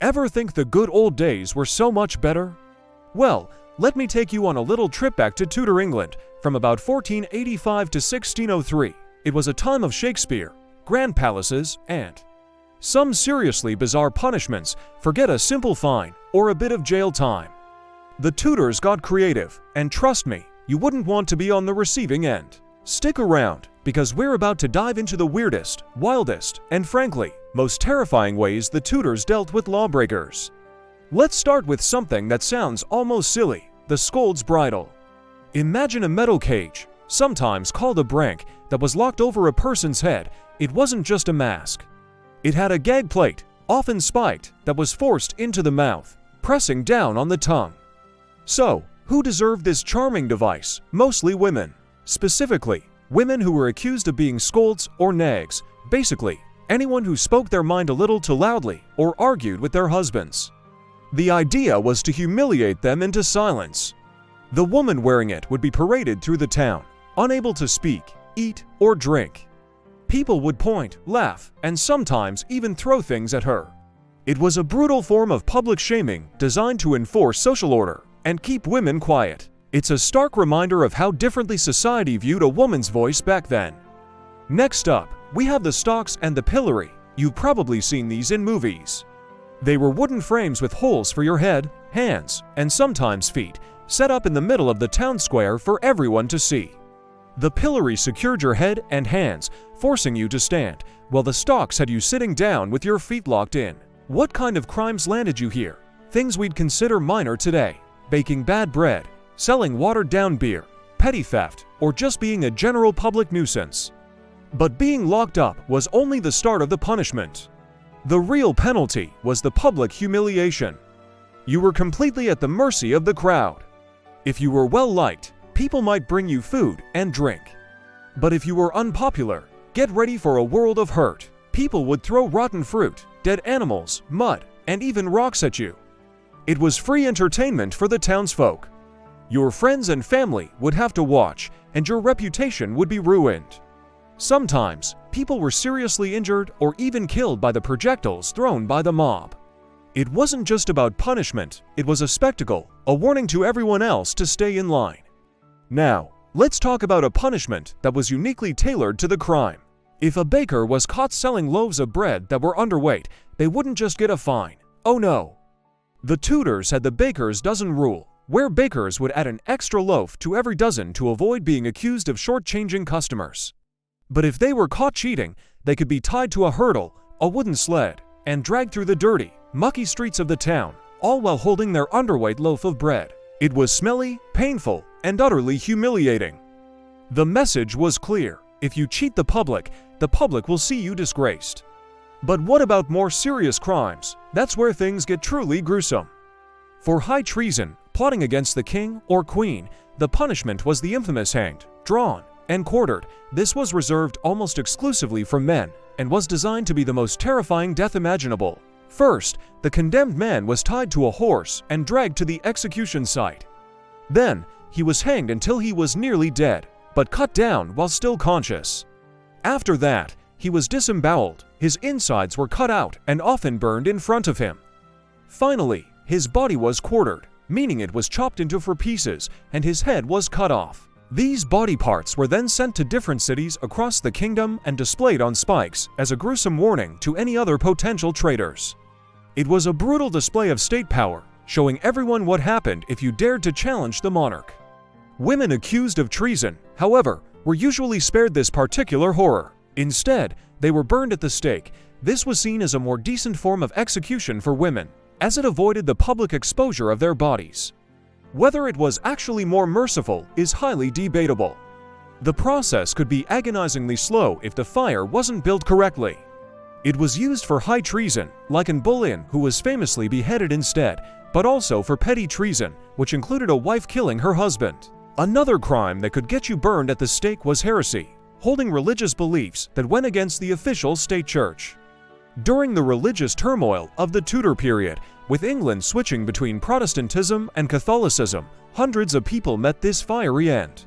Ever think the good old days were so much better? Well, let me take you on a little trip back to Tudor England from about 1485 to 1603. It was a time of Shakespeare, grand palaces, and some seriously bizarre punishments. Forget a simple fine or a bit of jail time. The Tudors got creative, and trust me, you wouldn't want to be on the receiving end. Stick around, because we're about to dive into the weirdest, wildest, and frankly, most terrifying ways the Tudors dealt with lawbreakers. Let's start with something that sounds almost silly: the scold's bridle. Imagine a metal cage, sometimes called a brank, that was locked over a person's head. It wasn't just a mask. It had a gag plate, often spiked, that was forced into the mouth, pressing down on the tongue. So, who deserved this charming device? Mostly women. Specifically, women who were accused of being scolds or nags, basically, anyone who spoke their mind a little too loudly or argued with their husbands. The idea was to humiliate them into silence. The woman wearing it would be paraded through the town, unable to speak, eat, or drink. People would point, laugh, and sometimes even throw things at her. It was a brutal form of public shaming designed to enforce social order and keep women quiet. It's a stark reminder of how differently society viewed a woman's voice back then. Next up, we have the stocks and the pillory. You've probably seen these in movies. They were wooden frames with holes for your head, hands, and sometimes feet, set up in the middle of the town square for everyone to see. The pillory secured your head and hands, forcing you to stand, while the stocks had you sitting down with your feet locked in. What kind of crimes landed you here? Things we'd consider minor today: baking bad bread, selling watered-down beer, petty theft, or just being a general public nuisance. But being locked up was only the start of the punishment. The real penalty was the public humiliation. You were completely at the mercy of the crowd. If you were well-liked, people might bring you food and drink. But if you were unpopular, get ready for a world of hurt. People would throw rotten fruit, dead animals, mud, and even rocks at you. It was free entertainment for the townsfolk. Your friends and family would have to watch, and your reputation would be ruined. Sometimes, people were seriously injured or even killed by the projectiles thrown by the mob. It wasn't just about punishment, it was a spectacle, a warning to everyone else to stay in line. Now, let's talk about a punishment that was uniquely tailored to the crime. If a baker was caught selling loaves of bread that were underweight, they wouldn't just get a fine. Oh no! The Tudors had the baker's dozen rule, where bakers would add an extra loaf to every dozen to avoid being accused of shortchanging customers. But if they were caught cheating, they could be tied to a hurdle, a wooden sled, and dragged through the dirty, mucky streets of the town, all while holding their underweight loaf of bread. It was smelly, painful, and utterly humiliating. The message was clear: if you cheat the public will see you disgraced. But what about more serious crimes? That's where things get truly gruesome. For high treason, plotting against the king or queen, the punishment was the infamous hanged, drawn, and quartered. This was reserved almost exclusively for men, and was designed to be the most terrifying death imaginable. First, the condemned man was tied to a horse and dragged to the execution site. Then, he was hanged until he was nearly dead, but cut down while still conscious. After that, he was disemboweled, his insides were cut out and often burned in front of him. Finally, his body was quartered, meaning it was chopped into 4 pieces, and his head was cut off. These body parts were then sent to different cities across the kingdom and displayed on spikes as a gruesome warning to any other potential traitors. It was a brutal display of state power, showing everyone what happened if you dared to challenge the monarch. Women accused of treason, however, were usually spared this particular horror. Instead, they were burned at the stake. This was seen as a more decent form of execution for women, as it avoided the public exposure of their bodies. Whether it was actually more merciful is highly debatable. The process could be agonizingly slow if the fire wasn't built correctly. It was used for high treason, like in Boleyn, who was famously beheaded instead, but also for petty treason, which included a wife killing her husband. Another crime that could get you burned at the stake was heresy, holding religious beliefs that went against the official state church. During the religious turmoil of the Tudor period, with England switching between Protestantism and Catholicism, hundreds of people met this fiery end.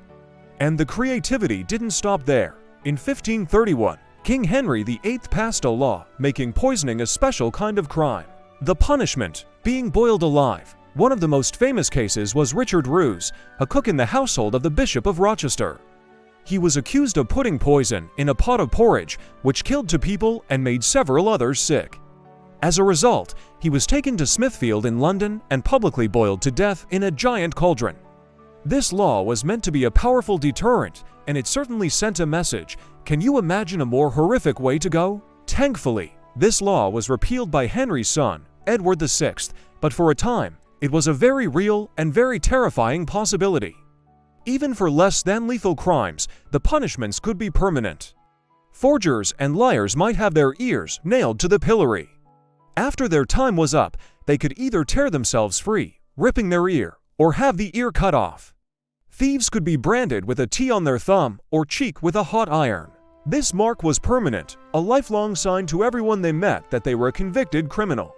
And the creativity didn't stop there. In 1531, King Henry VIII passed a law making poisoning a special kind of crime. The punishment: being boiled alive. One of the most famous cases was Richard Roos, a cook in the household of the Bishop of Rochester. He was accused of putting poison in a pot of porridge, which killed 2 people and made several others sick. As a result, he was taken to Smithfield in London and publicly boiled to death in a giant cauldron. This law was meant to be a powerful deterrent, and it certainly sent a message. Can you imagine a more horrific way to go? Thankfully, this law was repealed by Henry's son, Edward VI, but for a time, it was a very real and very terrifying possibility. Even for less than lethal crimes, the punishments could be permanent. Forgers and liars might have their ears nailed to the pillory. After their time was up, they could either tear themselves free, ripping their ear, or have the ear cut off. Thieves could be branded with a T on their thumb or cheek with a hot iron. This mark was permanent, a lifelong sign to everyone they met that they were a convicted criminal.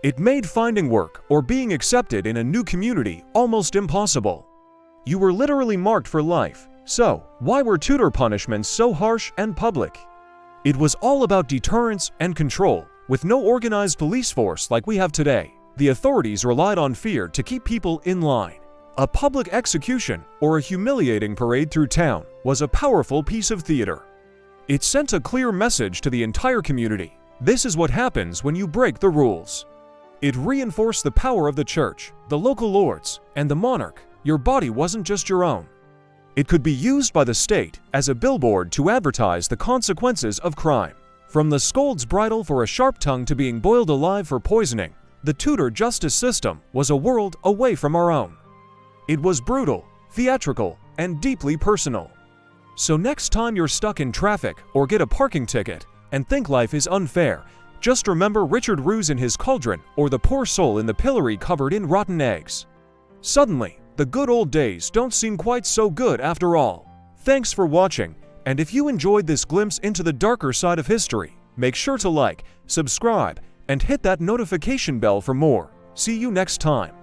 It made finding work or being accepted in a new community almost impossible. You were literally marked for life. So, why were Tudor punishments so harsh and public? It was all about deterrence and control. With no organized police force like we have today, the authorities relied on fear to keep people in line. A public execution or a humiliating parade through town was a powerful piece of theater. It sent a clear message to the entire community. This is what happens when you break the rules. It reinforced the power of the church, the local lords, and the monarch. Your body wasn't just your own. It could be used by the state as a billboard to advertise the consequences of crime. From the scold's bridle for a sharp tongue to being boiled alive for poisoning, the Tudor justice system was a world away from our own. It was brutal, theatrical, and deeply personal. So next time you're stuck in traffic or get a parking ticket and think life is unfair, just remember Richard Roos in his cauldron or the poor soul in the pillory covered in rotten eggs. Suddenly, the good old days don't seem quite so good after all. Thanks for watching, and if you enjoyed this glimpse into the darker side of history, make sure to like, subscribe, and hit that notification bell for more. See you next time.